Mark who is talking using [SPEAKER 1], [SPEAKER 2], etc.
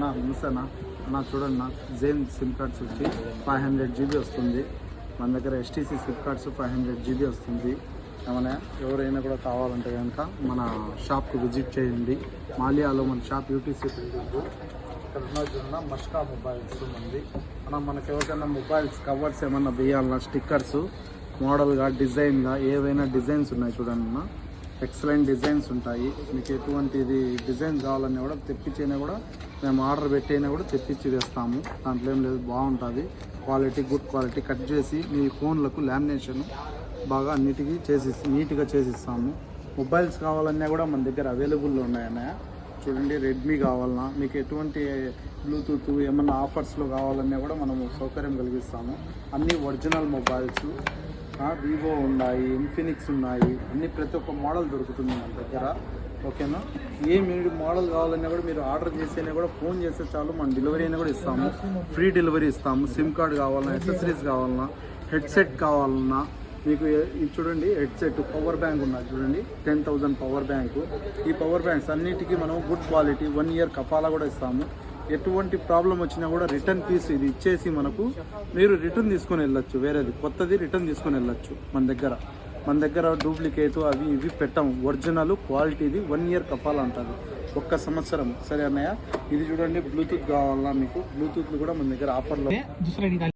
[SPEAKER 1] అన్నా నమస్తేనా అన్నా చూడండి నా జైన్ సిమ్ కార్డ్స్ వచ్చి 500 GB వస్తుంది. మన దగ్గర ఎస్టీసీ సిమ్ కార్డ్స్ 500 GB వస్తుంది. ఏమైనా ఎవరైనా కూడా కావాలంటే కనుక మన షాప్కి విజిట్ చేయండి. మాలియాలో మన షాప్ యూటీసీ బిల్డింగ్ ఇక్కడ ఉన్న మష్కా మొబైల్స్ ఉంది అన్న. మనకి ఎవరికైనా మొబైల్స్ కవర్స్ ఏమన్నా వేయాలన్నా స్టిక్కర్స్ మోడల్గా డిజైన్గా ఏవైనా డిజైన్స్ ఉన్నాయి చూడండి అన్న. ఎక్సలెంట్ డిజైన్స్ ఉంటాయి. మీకు ఎటువంటిది డిజైన్ కావాలన్నా కూడా తెప్పించైనా కూడా మేము ఆర్డర్ పెట్టైనా కూడా తెప్పించి వేస్తాము. దాంట్లో ఏం లేదు, బాగుంటుంది. క్వాలిటీ గుడ్ క్వాలిటీ కట్ చేసి మీ ఫోన్లకు లామినేషన్ బాగా నీట్గా చేసిస్తాము. మొబైల్స్ కావాలన్నా కూడా మన దగ్గర అవైలబుల్లో ఉన్నాయన్నయ్య. చూడండి, రెడ్మీ కావాలన్నా మీకు ఎటువంటి బ్లూటూత్ ఏమన్నా ఆఫర్స్లో కావాలన్నా కూడా మనము సౌకర్యం కలిగిస్తాము. అన్నీ ఒరిజినల్ మొబైల్స్ వివో ఉన్నాయి, ఇన్ఫినిక్స్ ఉన్నాయి, అన్ని ప్రతి ఒక్క మోడల్ దొరుకుతుంది మన దగ్గర. ఓకేనా, ఏ మీరు మోడల్ కావాలన్నా కూడా మీరు ఆర్డర్ చేసేనా కూడా ఫోన్ చేస్తే చాలు, మనం డెలివరీ అయినా కూడా ఇస్తాము. ఫ్రీ డెలివరీ ఇస్తాము. సిమ్ కార్డ్ కావాలన్నా, యాక్సెసరీస్ కావాలన్నా, హెడ్సెట్ కావాలన్నా మీకు ఇది చూడండి, హెడ్సెట్ పవర్ బ్యాంక్ ఉన్నది చూడండి, 10,000 పవర్ బ్యాంకు. ఈ పవర్ బ్యాంక్స్ అన్నిటికీ మనం గుడ్ క్వాలిటీ 1 ఇయర్ కఫాలా కూడా ఇస్తాము. ఎటువంటి ప్రాబ్లం వచ్చినా కూడా రిటర్న్ పీస్ ఇది ఇచ్చేసి మనకు మీరు రిటర్న్ తీసుకొని వెళ్ళొచ్చు. వేరేది కొత్తది రిటర్న్ తీసుకొని వెళ్ళొచ్చు. మన దగ్గర డూప్లికేట్ అవి ఇవి పెట్టాము. ఒరిజినల్ క్వాలిటీది 1 ఇయర్ కఫాలా ఉంటుంది, 1 సంవత్సరం. సరే అన్నయ్య, ఇది చూడండి, బ్లూటూత్ కావాలన్నా మీకు బ్లూటూత్లు కూడా మన దగ్గర ఆఫర్లో